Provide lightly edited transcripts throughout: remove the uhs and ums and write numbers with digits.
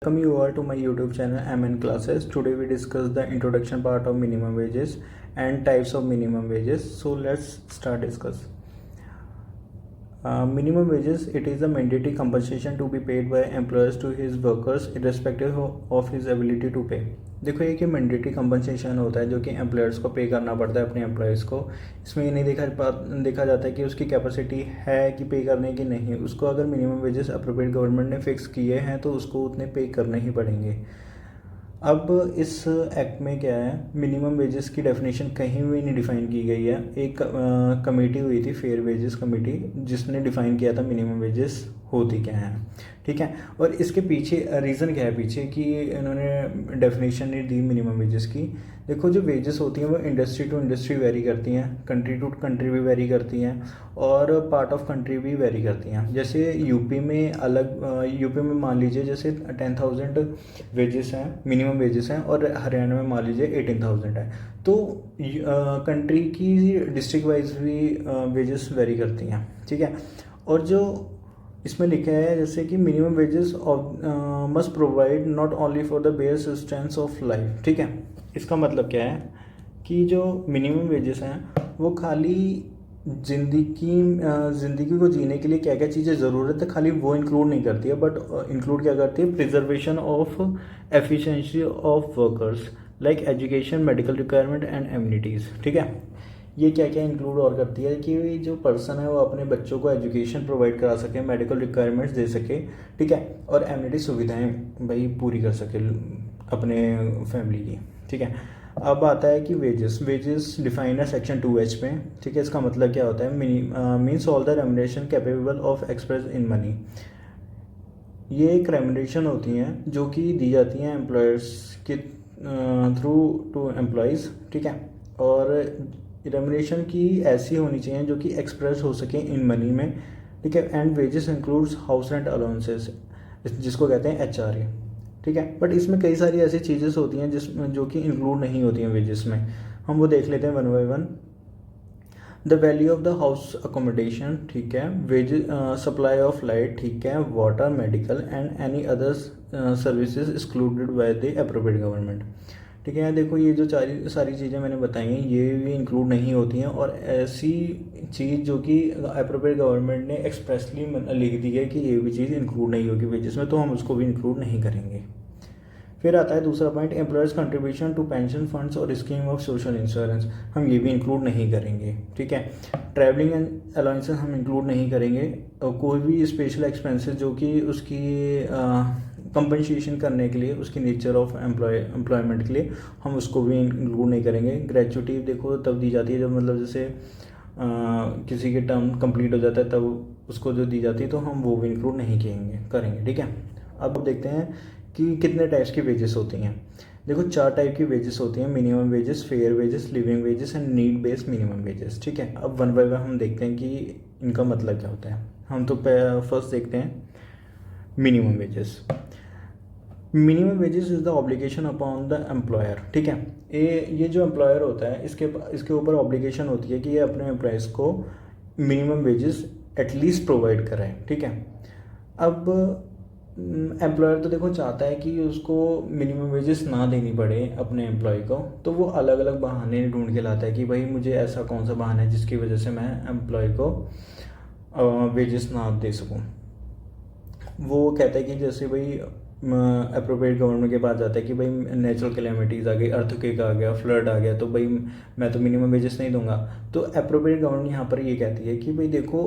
Welcome you all to my YouTube channel MN Classes. Today we discuss the introduction part of minimum wages and types of minimum wages. So let's start discuss. Minimum wages, it is a mandatory compensation to be paid by employers to his workers irrespective of his ability to pay. देखो ये कि mandatory compensation होता है जो कि employers को पे करना पड़ता है अपने एम्प्लॉयज़ को। इसमें ये नहीं देखा जाता है कि उसकी कैपेसिटी है कि पे करने की नहीं। उसको अगर मिनिमम वेजेस अप्रोप्रिएट गवर्नमेंट ने फिक्स किए हैं तो उसको उतने पे करने ही पड़ेंगे। अब इस एक्ट में क्या है, मिनिमम वेजेस की डेफिनेशन कहीं भी नहीं डिफ़ाइन की गई है। एक कमेटी हुई थी, फेयर वेजेस कमेटी, जिसने डिफ़ाइन किया था मिनिमम वेजेस होती क्या है, ठीक है। और इसके पीछे रीज़न क्या है पीछे कि इन्होंने डेफिनेशन नहीं दी मिनिमम वेजेस की। देखो जो वेजेस होती हैं वो इंडस्ट्री टू इंडस्ट्री वेरी करती हैं, कंट्री टू कंट्री भी वेरी करती हैं और पार्ट ऑफ कंट्री भी वेरी करती हैं। जैसे यूपी में यूपी में मान लीजिए जैसे 10,000 वेजेस हैं, मिनिमम वेजेस हैं, और हरियाणा में मान लीजिए 18,000 है। तो कंट्री की डिस्ट्रिक्ट वाइज भी वेजेस वेरी करती हैं, ठीक है। और जो इसमें लिखा है जैसे कि minimum wages must provide not only for the bare sustenance of life, ठीक है। इसका मतलब क्या है कि जो मिनिमम वेजेस हैं वो खाली ज़िंदगी को जीने के लिए क्या क्या चीज़ें ज़रूरत है खाली वो इंक्लूड नहीं करती है, बट इंक्लूड क्या करती है, preservation of efficiency of workers like education, medical requirement and amenities, ठीक है। ये क्या क्या इंक्लूड और करती है कि जो पर्सन है वो अपने बच्चों को एजुकेशन प्रोवाइड करा सके, मेडिकल रिक्वायरमेंट्स दे सके, ठीक है, और एम्यूनिटी सुविधाएं भाई पूरी कर सके अपने फैमिली की, ठीक है। अब आता है कि वेजेस डिफाइन है सेक्शन 2H में, ठीक है। इसका मतलब क्या होता है, means all the remuneration capable of express in money. ये एक रेम्युनरेशन होती हैं जो कि दी जाती हैं एम्प्लॉयर्स के थ्रू टू एम्प्लॉयज़, ठीक है। और रेम्युनरेशन की ऐसी होनी चाहिए जो कि एक्सप्रेस हो सके इन मनी में, ठीक है। And wages includes house rent allowances, जिसको कहते हैं HRA, ठीक है। बट इसमें कई सारी ऐसी चीज़ें होती हैं जो कि इंक्लूड नहीं होती हैं वेजेस में। हम वो देख लेते हैं one by one. The value of the house accommodation, ठीक है, वेजेस, सप्लाई ऑफ लाइट, ठीक है, water, medical and any others services excluded by the appropriate government, ठीक है। देखो ये जो सारी चीज़ें मैंने बताई हैं ये भी इंक्लूड नहीं होती हैं, और ऐसी चीज़ जो कि एप्रोप्रिएट गवर्नमेंट ने एक्सप्रेसली लिख दी है कि ये भी चीज़ इंक्लूड नहीं होगी वेजेस में, तो हम उसको भी इंक्लूड नहीं करेंगे। फिर आता है दूसरा point, employers contribution to pension funds और स्कीम ऑफ सोशल इंश्योरेंस, हम ये भी इंक्लूड नहीं करेंगे, ठीक है। ट्रैवलिंग एंड अलाउंसेस हम इंक्लूड नहीं करेंगे, और कोई भी स्पेशल एक्सपेंसेस जो कि उसकी कंपनसेशन करने के लिए, उसकी नेचर ऑफ एम्प्लॉयमेंट के लिए हम उसको भी इंक्लूड नहीं करेंगे। ग्रेचुइटी देखो तब दी जाती है जब मतलब जैसे किसी के टर्म कंप्लीट हो जाता है तब उसको जो दी जाती है, तो हम वो भी इंक्लूड नहीं करेंगे, ठीक है। अब देखते हैं कि कितने टाइप्स की वेजेस होती हैं। देखो 4 टाइप की वेजेस होती हैं, minimum wages, fair wages, living wages and need based minimum wages, ठीक है। अब वन बाय वन हम देखते हैं कि इनका मतलब क्या होता है। हम तो फर्स्ट देखते हैं minimum wages. Minimum wages is the obligation upon the employer, ठीक है। ये जो एम्प्लॉयर होता है इसके ऊपर ऑब्लिगेशन होती है कि ये अपने एम्प्लॉयज़ को मिनिमम वेजेस एटलीस्ट प्रोवाइड कराए, ठीक है। अब एम्प्लॉयर तो देखो चाहता है कि उसको मिनिमम वेजेस ना देनी पड़े अपने एम्प्लॉय को, तो वो अलग अलग बहाने ढूंढ के लाता है कि भाई मुझे ऐसा कौन सा बहाना है जिसकी वजह से मैं एम्प्लॉय को वेजेस ना दे सकूं। वो कहता है कि जैसे भाई अप्रोप्रिएट गवर्नमेंट के पास जाता है कि भाई नेचुरल कैलेमिटीज़ आ गई, अर्थक्वेक आ गया, फ्लड आ गया, तो भाई मैं तो मिनिमम वेजेस नहीं दूंगा। तो अप्रोप्रिएट गवर्नमेंट यहाँ पर ये कहती है कि भाई देखो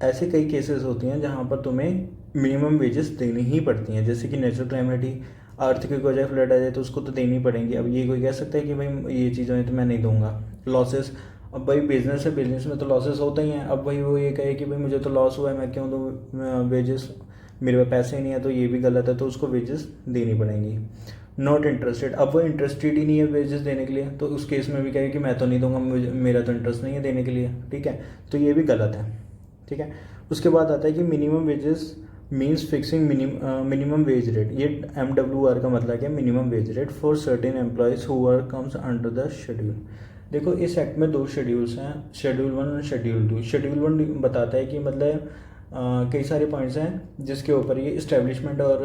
ऐसे कई केसेस होती हैं जहाँ पर तुम्हें मिनिमम वेजेस देनी ही पड़ती हैं, जैसे कि नेचुरल कैलेमिटी, अर्थक्वेक हो जाए, फ्लड आ जाए, तो उसको तो देनी पड़ेंगी। अब ये कोई कह सकता है कि भाई ये चीज़ें हैं तो मैं नहीं दूंगा। लॉसेस, अब भाई बिजनेस है, बिजनेस में तो लॉसेस होते ही हैं। अब भाई वो ये कहे कि भाई मुझे तो लॉस हुआ है, मैं क्यों दूँ वेजेस, मेरे पास पैसे नहीं है, तो ये भी गलत है, तो उसको वेजेस देनी पड़ेंगी। नॉट इंटरेस्टेड, अब वो इंटरेस्टेड ही नहीं है वेजेस देने के लिए, तो उस केस में भी कहे कि मैं तो नहीं दूंगा, मेरा तो इंटरेस्ट नहीं है देने के लिए, ठीक है, तो ये भी गलत है, ठीक है। उसके बाद आता है कि minimum wages means fixing minimum wage rate. ये MWR का मतलब क्या है, minimum wage rate for certain employees who work comes under the schedule. देखो इस एक्ट में 2 शेड्यूल्स हैं, शेड्यूल 1 और शेड्यूल 2। शेड्यूल 1 बताता है कि मतलब कई सारे पॉइंट्स हैं जिसके ऊपर ये इस्टेब्लिशमेंट और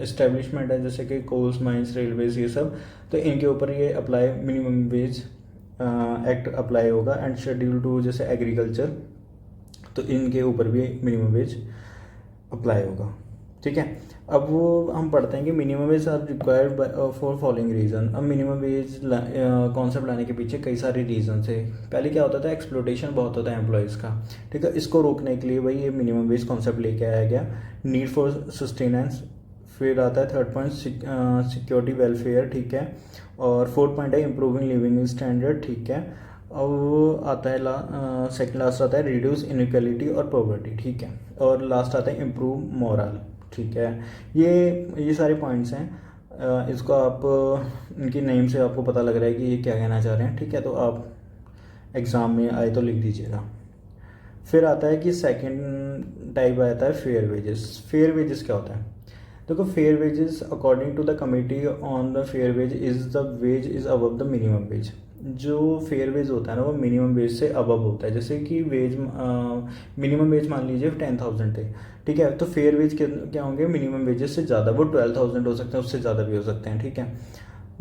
इस्टेब्लिशमेंट है, जैसे कि कोल्स माइंस रेलवेज ये सब, तो इनके ऊपर ये apply minimum wage act apply होगा। एंड शेड्यूल 2 जैसे एग्रीकल्चर, तो इनके ऊपर भी मिनिमम वेज अप्लाई होगा। ठीक है, अब वो हम पढ़ते हैं कि minimum wage are required for following reason. अब मिनिमम वेज कॉन्सेप्ट लाने के पीछे कई सारे रीज़न थे। पहले क्या होता था, एक्सप्लोटेशन बहुत होता है एम्प्लॉयज़ का। ठीक है, इसको रोकने के लिए भाई ये मिनिमम वेज कॉन्सेप्ट लेके आया गया। नीड फॉर सस्टेनेंस, फिर आता है थर्ड पॉइंट सिक्योरिटी वेलफेयर। ठीक है, और फोर्थ पॉइंट है इम्प्रूविंग लिविंग स्टैंडर्ड। ठीक है, अब आता है सेकंड लास्ट आता है रिड्यूस इनइक्वालिटी और पॉवर्टी। ठीक है, और लास्ट आता है इम्प्रूव मोरल। ठीक है, ये सारे पॉइंट्स हैं। इसको आप इनकी नेम से आपको पता लग रहा है कि ये क्या कहना चाह रहे हैं। ठीक है, तो आप एग्ज़ाम में आए तो लिख दीजिएगा। फिर आता है कि सेकंड टाइप आता है फेयर वेजेस। फेयर वेजेस क्या होता है, देखो fair wages according to the committee on the fair wage is the wage is above the minimum wage. जो फेयर वेज होता है ना वो मिनिमम वेज से अबव होता है। जैसे कि वेज मिनिमम वेज मान लीजिए 10,000 थे। ठीक है, तो फेयर वेज क्या होंगे, मिनिमम वेजेस से ज़्यादा, वो 12,000 हो सकते हैं, उससे ज़्यादा भी हो सकते हैं। ठीक है,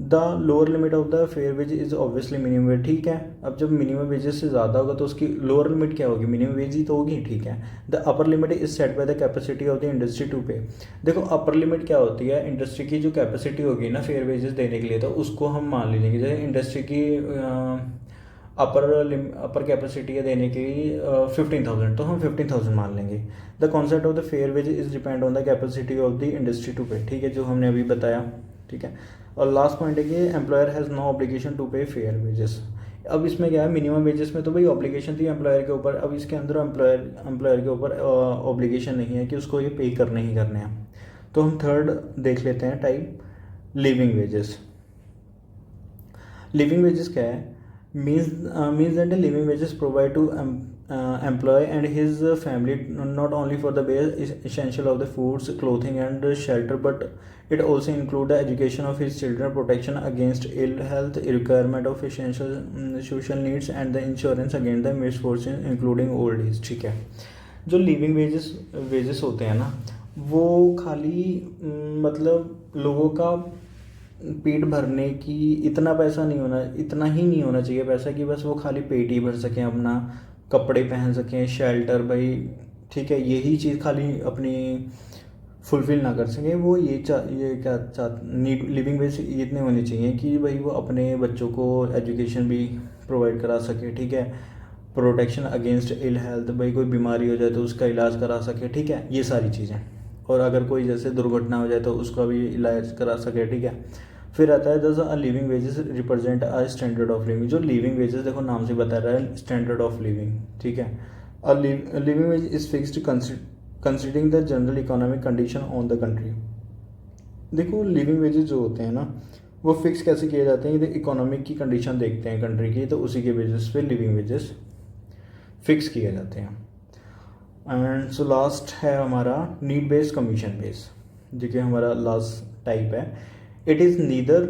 the lower limit of the fair wage is obviously minimum wage. ठीक है, अब जब मिनिमम वेजेस से ज़्यादा होगा तो उसकी लोअर लिमिट क्या होगी, मिनिमम वेज ही तो होगी। ठीक है, the upper limit is set by the capacity of the industry to pay. देखो अपर लिमिट क्या होती है, इंडस्ट्री की जो कैपेसिटी होगी ना फेयर वेजेस देने के लिए, तो उसको हम मान लीजिए जैसे इंडस्ट्री की अपर कैपेसिटी है देने की 15,000, तो हम 15,000 मान लेंगे। The concept of the fair wage is depend on the capacity of the industry to pay. ठीक है, जो हमने अभी बताया। ठीक है, और लास्ट पॉइंट है कि employer has no obligation to pay fair wages. अब इसमें क्या है, मिनिमम वेजेस में तो भाई ऑब्लिगेशन थी एम्प्लॉयर के ऊपर, अब इसके अंदर एम्प्लॉयर के ऊपर ऑब्लिगेशन नहीं है कि उसको ये पे करने ही करने हैं। तो हम थर्ड देख लेते हैं type, living wages. Living wages क्या है, means that the living wages provide to employee and his family not only for the bare essential of the foods, clothing and shelter, but it also include the education of his children, protection against ill health, requirement of essential social needs and the insurance against the misfortune including old age। ठीक है, जो living wages होते हैं ना वो खाली मतलब लोगों का पेट भरने की इतना ही नहीं होना चाहिए पैसा कि बस वो खाली पेट ही भर सकें, अपना कपड़े पहन सकें, शेल्टर भाई। ठीक है, यही चीज़ खाली अपनी फुलफ़िल ना कर सकें, वो नीड लिविंग वेज इतने होने चाहिए कि भाई वो अपने बच्चों को एजुकेशन भी प्रोवाइड करा सके। ठीक है, प्रोटेक्शन अगेंस्ट इल हेल्थ, भाई कोई बीमारी हो जाए तो उसका इलाज करा सके। ठीक है, ये सारी चीज़ें, और अगर कोई जैसे दुर्घटना हो जाए तो उसका भी इलाज करा सके। ठीक है, फिर आता है दस living wages represent a standard of living. जो लिविंग वेजेस देखो नाम से बता रहा है स्टैंडर्ड ऑफ लिविंग। ठीक है, a living veg is fixed considering the general economic condition on the country. देखो लिविंग वेजेस जो होते हैं ना वो फिक्स कैसे किए जाते हैं, ये इकोनॉमिक की कंडीशन देखते हैं कंट्री की, तो उसी के बेसिस पे लिविंग वेजेस फिक्स किए जाते हैं। एंड सो लास्ट है हमारा नीड बेस्ड कमीशन बेस, जो कि हमारा लास्ट टाइप है। It is neither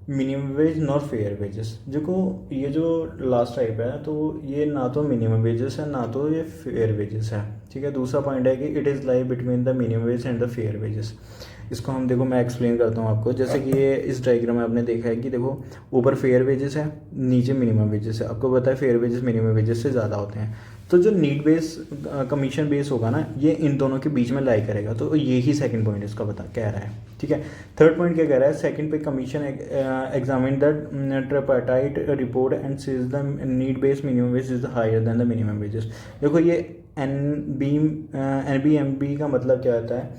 minimum wage nor fair wages. देखो ये जो लास्ट टाइप है तो ये ना तो मिनिमम वेजेस है ना तो ये फेयर वेजेस है। ठीक है, दूसरा पॉइंट है कि it is lie between the minimum veg and the fair wages. इसको हम देखो मैं एक्सप्लेन करता हूँ आपको। जैसे कि ये इस डायग्राम में आपने देखा है कि देखो ऊपर फेयर वेजेस है, नीचे मिनिमम वेजेस है। आपको पता है फेयर वेजेस मिनिमम वेजेस से ज़्यादा होते हैं। तो जो नीड बेस कमीशन बेस होगा ना ये इन दोनों के बीच में लाई करेगा, तो यही सेकंड पॉइंट इसका कह रहा है। ठीक है, थर्ड पॉइंट क्या कह रहा है, second pay commission examine the tripartite report and sees the need base minimum wage is higher than the minimum wages. देखो ये NBMB का मतलब क्या होता है,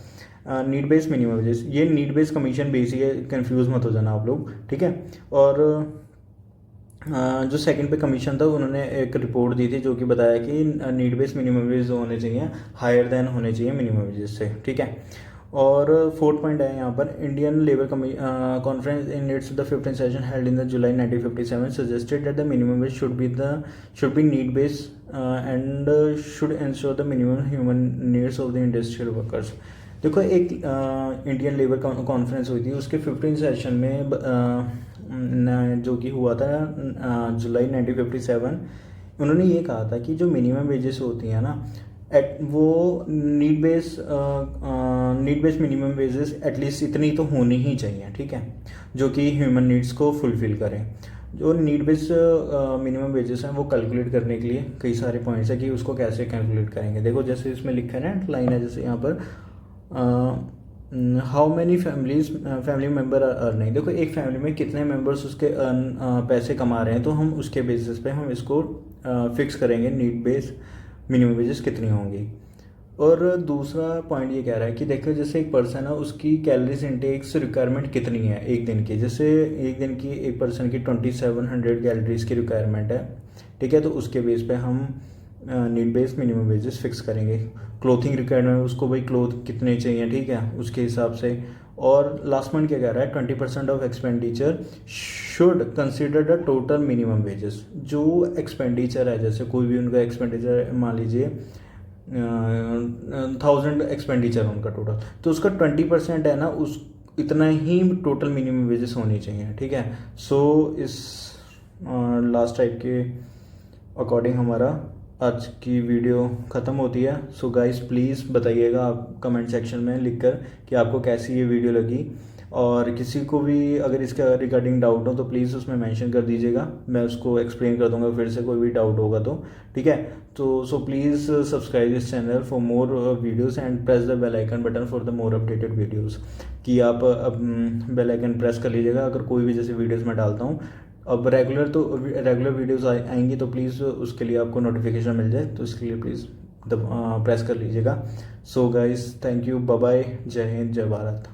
नीड बेस मिनिमम वेजेस। ये नीड बेस कमीशन बेस ही है, कंफ्यूज मत हो जाना आप लोग। ठीक है, और जो सेकंड पे कमीशन था उन्होंने एक रिपोर्ट दी थी जो कि बताया कि नीड बेस मिनिमम वेज होने चाहिए हायर देन होने चाहिए मिनिमम वेजेस से। ठीक है, और फोर्थ पॉइंट है यहाँ पर Indian labour conference in its the 15th session held in the July 1957 suggested that the minimum veg should be need base and should ensure the minimum human needs of the industrial workers. देखो एक Indian labour conference हुई थी, उसके 15th session में जो कि हुआ था जुलाई 1957, उन्होंने ये कहा था कि जो मिनिमम वेजेस होती हैं ना, एट वो need base minimum wages at least इतनी तो होनी ही चाहिए, ठीक है, जो कि ह्यूमन नीड्स को फुलफ़िल करें। जो नीड बेस मिनिमम वेजेस हैं वो कैलकुलेट करने के लिए कई सारे पॉइंट्स हैं कि उसको कैसे कैलकुलेट करेंगे। देखो जैसे इसमें लिखा है ना, लाइन है जैसे यहाँ पर, how many family member are earning. देखो एक फैमिली में कितने मेम्बर्स उसके पैसे कमा रहे हैं, तो हम उसके बेसिस पे हम इसको फिक्स करेंगे नीड बेस मिनिमम वेजेस कितनी होंगी। और दूसरा पॉइंट ये कह रहा है कि देखो जैसे एक पर्सन है उसकी कैलोरीज इंटेक्स रिक्वायरमेंट कितनी है एक दिन की। जैसे एक दिन की एक पर्सन की 2700 कैलोरीज की रिक्वायरमेंट है, ठीक है, तो उसके बेस पे हम need base minimum wages fix करेंगे। क्लोथिंग रिक्वायरमेंट उसको भाई क्लोथ कितने चाहिए, ठीक है, उसके हिसाब से। और लास्ट पॉइंट क्या कह रहा है, 20% of expenditure should consider the total minimum wages. जो एक्सपेंडिचर है, जैसे कोई भी उनका एक्सपेंडिचर मान लीजिए 1000 एक्सपेंडिचर उनका टोटल, तो उसका 20% है ना, उस इतना ही टोटल मिनिमम वेजेस होनी चाहिए, ठीक है। सो इस लास्ट टाइप के अकॉर्डिंग हमारा आज की वीडियो ख़त्म होती है। सो गाइस प्लीज़ बताइएगा आप कमेंट सेक्शन में लिखकर कि आपको कैसी ये वीडियो लगी, और किसी को भी अगर इसके रिगार्डिंग डाउट हो तो प्लीज़ उसमें मेंशन कर दीजिएगा, मैं उसको एक्सप्लेन कर दूंगा फिर से कोई भी डाउट होगा तो, ठीक है। तो so please subscribe this channel for more videos and press the bell icon button for the more updated videos. कि आप बेल आइकन प्रेस कर लीजिएगा अगर कोई भी जैसे वीडियोज़ मैं डालता हूँ। अब रेगुलर वीडियोज़ आएंगी तो प्लीज़ उसके लिए आपको नोटिफिकेशन मिल जाए, तो इसके लिए प्लीज़ प्रेस कर लीजिएगा। So guys thank you, bye bye, जय हिंद, जय भारत।